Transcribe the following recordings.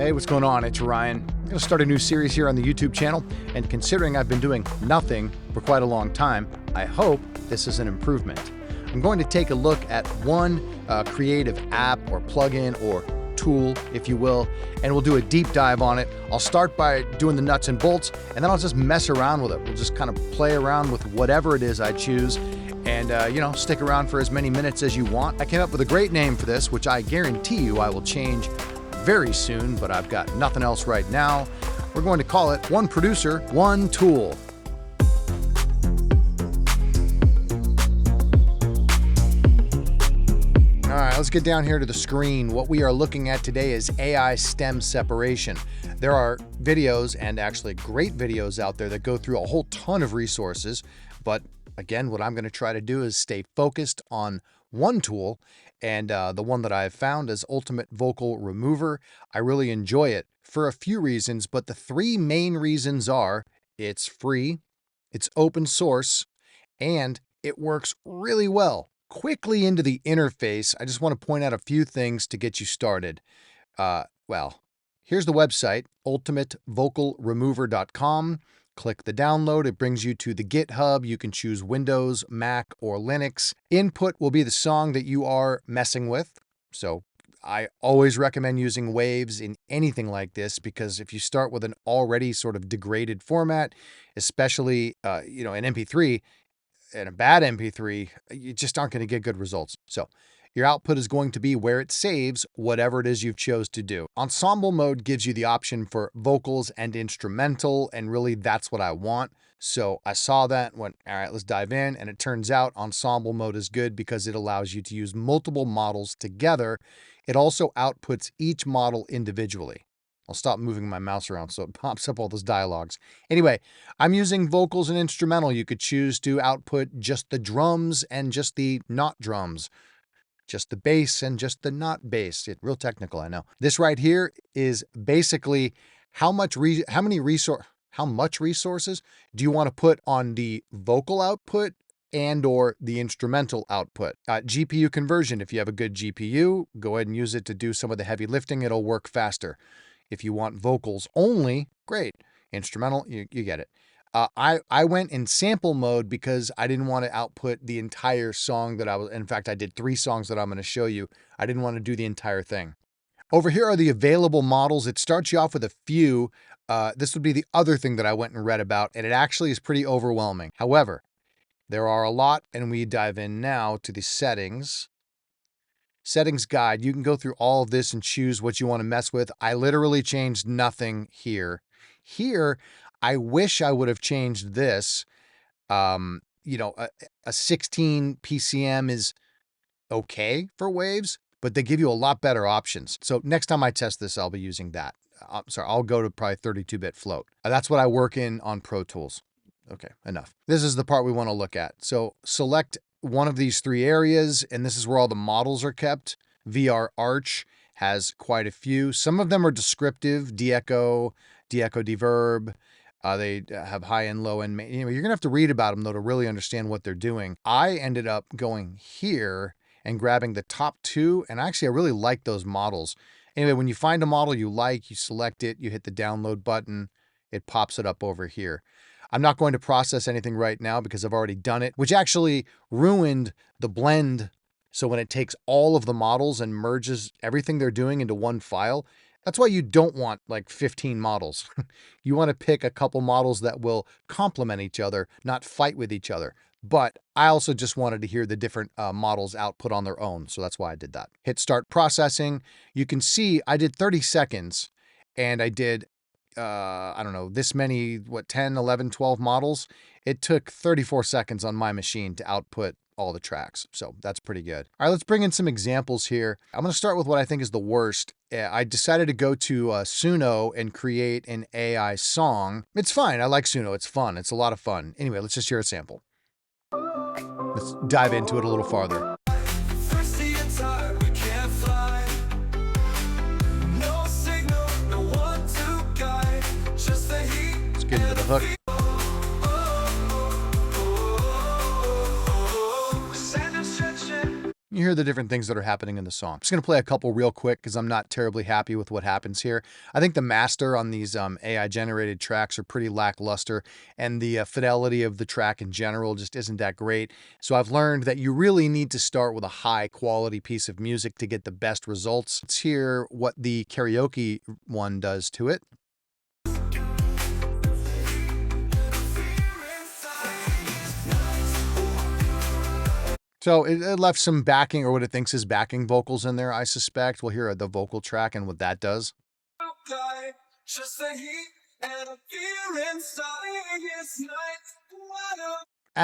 Hey, what's going on? It's Ryan. I'm going to start a new series here on the YouTube channel, and considering I've been doing nothing for quite a long time, I hope this is an improvement. I'm going to take a look at one creative app or plugin or tool, if you will, and we'll do a deep dive on it. I'll start by doing the nuts and bolts, and then I'll just mess around with it. We'll just kind of play around with whatever it is I choose, and stick around for as many minutes as you want. I came up with a great name for this, which I guarantee you I will change very soon, but I've got nothing else right now. We're going to call it One Producer, One Tool. All right, let's get down here to the screen. What we are looking at today is AI stem separation. There are videos, and actually great videos out there, that go through a whole ton of resources. But again, what I'm going to try to do is stay focused on one tool, and the one that I've found is Ultimate Vocal Remover. I really enjoy it for a few reasons, but the three main reasons are it's free, it's open source, and it works really well. Quickly into the interface, I just want to point out a few things to get you started. Here's the website, ultimatevocalremover.com. Click the download. It brings you to the GitHub. You can choose Windows, Mac, or Linux. Input will be the song that you are messing with. So I always recommend using waves in anything like this, because if you start with an already sort of degraded format, especially an MP3 and a bad MP3, you just aren't going to get good results. So your output is going to be where it saves whatever it is you've chose to do. Ensemble mode gives you the option for vocals and instrumental, and really that's what I want. So I saw that, went, all right, let's dive in, and it turns out ensemble mode is good because it allows you to use multiple models together. It also outputs each model individually. I'll stop moving my mouse around so it pops up all those dialogues. Anyway, I'm using vocals and instrumental. You could choose to output just the drums and just the not drums, just the bass and just the not bass. It's real technical, I know. This right here is basically how much resources do you want to put on the vocal output and or the instrumental output. GPU conversion, if you have a good GPU, go ahead and use it to do some of the heavy lifting. It'll work faster. If you want vocals only, great. Instrumental, you get it. I went in sample mode because I didn't want to output the entire song that in fact, I did 3 songs that I'm going to show you. I didn't want to do the entire thing. Over here are the available models. It starts you off with a few. This would be the other thing that I went and read about, and it actually is pretty overwhelming. However, there are a lot, and we dive in now to the settings. Settings guide. You can go through all of this and choose what you want to mess with. I literally changed nothing here. Here, I wish I would have changed this. A 16 PCM is okay for waves, but they give you a lot better options. So next time I test this, I'll be using that. I'll go to probably 32-bit float. That's what I work in on Pro Tools. Okay, enough. This is the part we want to look at. So select one of these 3 areas, and this is where all the models are kept. VR Arch has quite a few. Some of them are descriptive, de-echo, deverb. They have high and low end. You're going to have to read about them, though, to really understand what they're doing. I ended up going here and grabbing the top 2, and actually I really like those models. Anyway, when you find a model you like, you select it, you hit the download button, it pops it up over here. I'm not going to process anything right now because I've already done it, which actually ruined the blend. So when it takes all of the models and merges everything they're doing into one file, that's why you don't want like 15 models. You want to pick a couple models that will complement each other, not fight with each other. But I also just wanted to hear the different models output on their own. So that's why I did that. Hit start processing. You can see I did 30 seconds and I did this many, 10, 11, 12 models. It took 34 seconds on my machine to output all the tracks. So that's pretty good. All right, let's bring in some examples here. I'm going to start with what I think is the worst. I decided to go to Suno and create an AI song. It's fine. I like Suno. It's fun. It's a lot of fun. Anyway, let's just hear a sample. Let's dive into it a little farther. Get into the hook. you hear the different things that are happening in the song. I'm just going to play a couple real quick because I'm not terribly happy with what happens here. I think the master on these AI generated tracks are pretty lackluster, and the fidelity of the track in general just isn't that great. So I've learned that you really need to start with a high quality piece of music to get the best results. Let's hear what the karaoke one does to it. So it left some backing, or what it thinks is backing vocals in there, I suspect. We'll hear the vocal track and what that does. I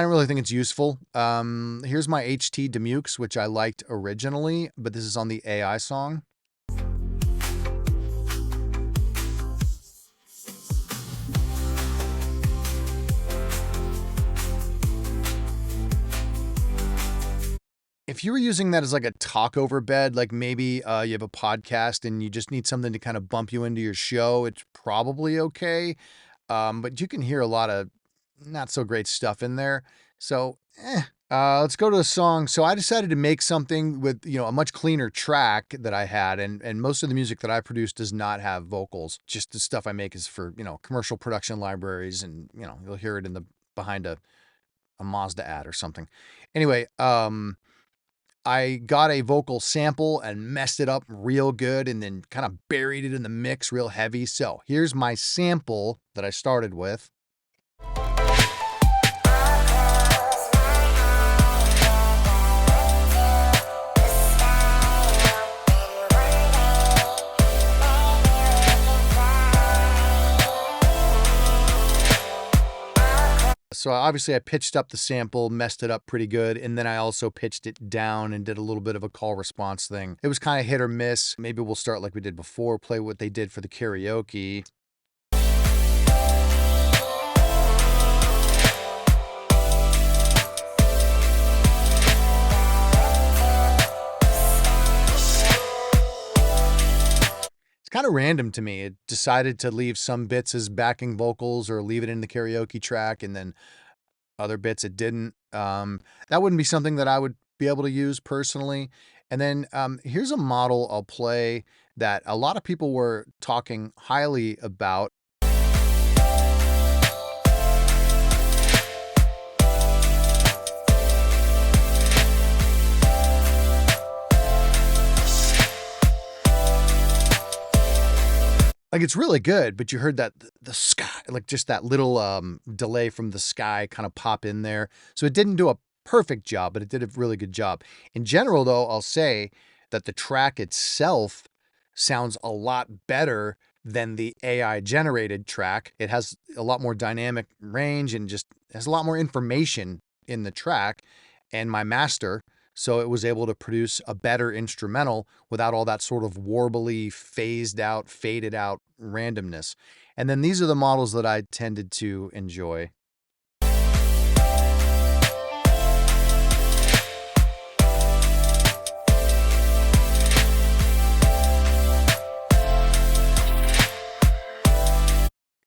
don't really think it's useful. Here's my HT Demukes, which I liked originally, but this is on the AI song. If you were using that as like a talkover bed, like maybe you have a podcast and you just need something to kind of bump you into your show, it's probably okay. But you can hear a lot of not so great stuff in there. So, let's go to a song. So I decided to make something with, a much cleaner track that I had. And most of the music that I produce does not have vocals. Just the stuff I make is for, commercial production libraries. And, you'll hear it behind a Mazda ad or something. Anyway, I got a vocal sample and messed it up real good and then kind of buried it in the mix real heavy. So here's my sample that I started with. So obviously I pitched up the sample, messed it up pretty good, and then I also pitched it down and did a little bit of a call response thing. It was kind of hit or miss. Maybe we'll start like we did before, play what they did for the karaoke. It's kind of random to me. It decided to leave some bits as backing vocals or leave it in the karaoke track, and then other bits it didn't. That wouldn't be something that I would be able to use personally. And then here's a model I'll play that a lot of people were talking highly about. Like, it's really good, but you heard that the sky, like just that little delay from the sky kind of pop in there. So it didn't do a perfect job, but it did a really good job. In general, though, I'll say that the track itself sounds a lot better than the AI generated track. It has a lot more dynamic range and just has a lot more information in the track. And my master, so it was able to produce a better instrumental without all that sort of warbly, phased out, faded out randomness. And then these are the models that I tended to enjoy.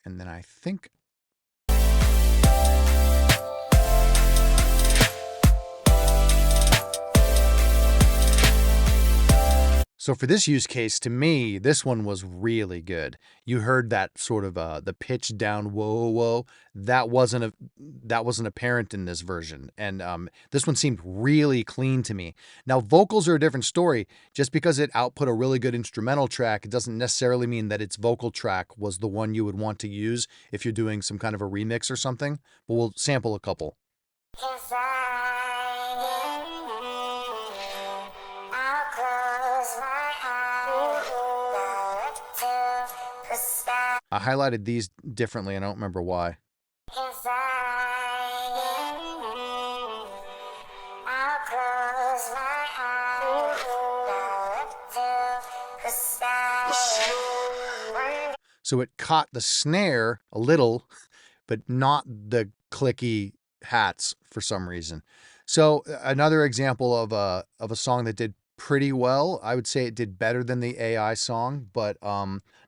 And then I think so for this use case, to me, this one was really good. You heard that sort of the pitch down whoa whoa. That wasn't apparent in this version, and this one seemed really clean to me. Now vocals are a different story. Just because it output a really good instrumental track, it doesn't necessarily mean that its vocal track was the one you would want to use if you're doing some kind of a remix or something. But we'll sample a couple. I highlighted these differently. I don't remember why. So it caught the snare a little, but not the clicky hats for some reason. So another example of a song that did pretty well. I would say it did better than the AI song, but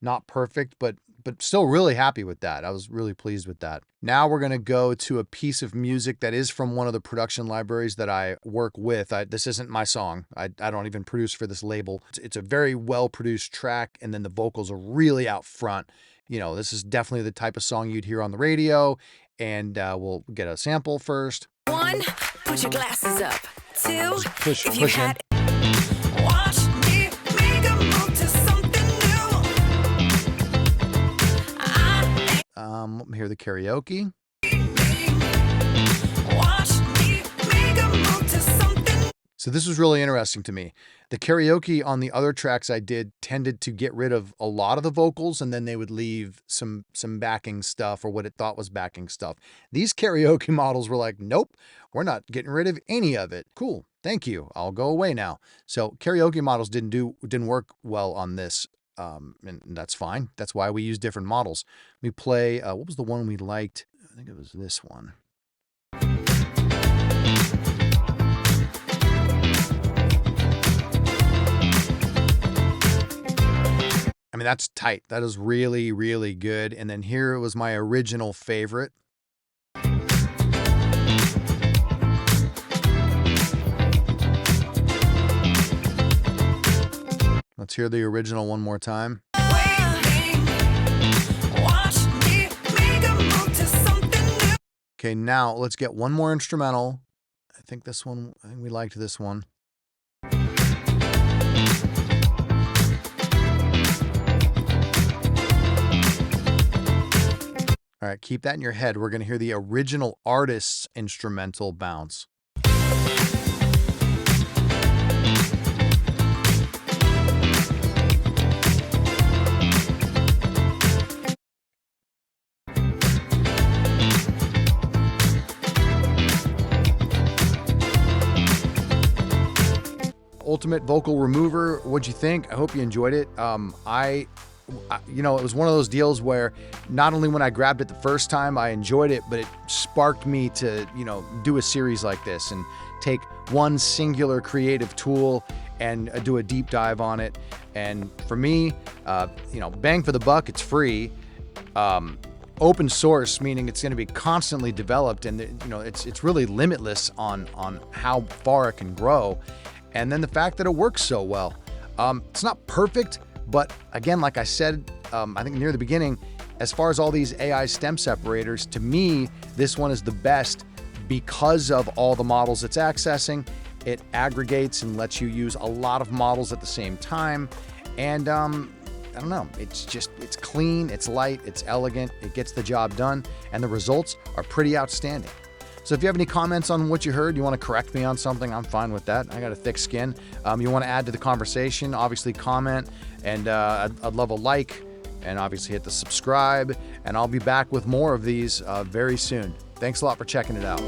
not perfect, but still really happy with that. I was really pleased with that. Now we're going to go to a piece of music that is from one of the production libraries that I work with. This isn't my song. I don't even produce for this label. It's a very well-produced track, and then the vocals are really out front. You know, this is definitely the type of song you'd hear on the radio, and we'll get a sample first. 1, put your glasses up. 2, Push if you in. had watch me make a move to something new. Let me hear the karaoke. Watch me make a move to something. So this was really interesting to me. The karaoke on the other tracks I did tended to get rid of a lot of the vocals, and then they would leave some backing stuff, or what it thought was backing stuff. These karaoke models were like, nope, we're not getting rid of any of it. Cool, thank you. I'll go away now. So karaoke models didn't work well on this, and that's fine. That's why we use different models. We play, what was the one we liked? I think it was this one. I mean, that's tight. That is really, really good. And then here was my original favorite. Let's hear the original one more time. Okay, now let's get one more instrumental. I think we liked this one. All right, keep that in your head. We're going to hear the original artist's instrumental bounce. Ultimate Vocal Remover, what'd you think? I hope you enjoyed it. You know, it was one of those deals where not only when I grabbed it the first time, I enjoyed it, but it sparked me to, you know, do a series like this and take one singular creative tool and do a deep dive on it. And for me, you know, bang for the buck, it's free. Open source, meaning it's going to be constantly developed, and you know, it's really limitless on how far it can grow. And then the fact that it works so well. It's not perfect, but again, like I said, I think near the beginning, as far as all these AI stem separators, to me, this one is the best because of all the models it's accessing. It aggregates and lets you use a lot of models at the same time. And I don't know, it's clean, it's light, it's elegant, it gets the job done, and the results are pretty outstanding. So if you have any comments on what you heard, you want to correct me on something, I'm fine with that. I got a thick skin. You want to add to the conversation, obviously comment, and I'd love a like, and obviously hit the subscribe, and I'll be back with more of these very soon. Thanks a lot for checking it out.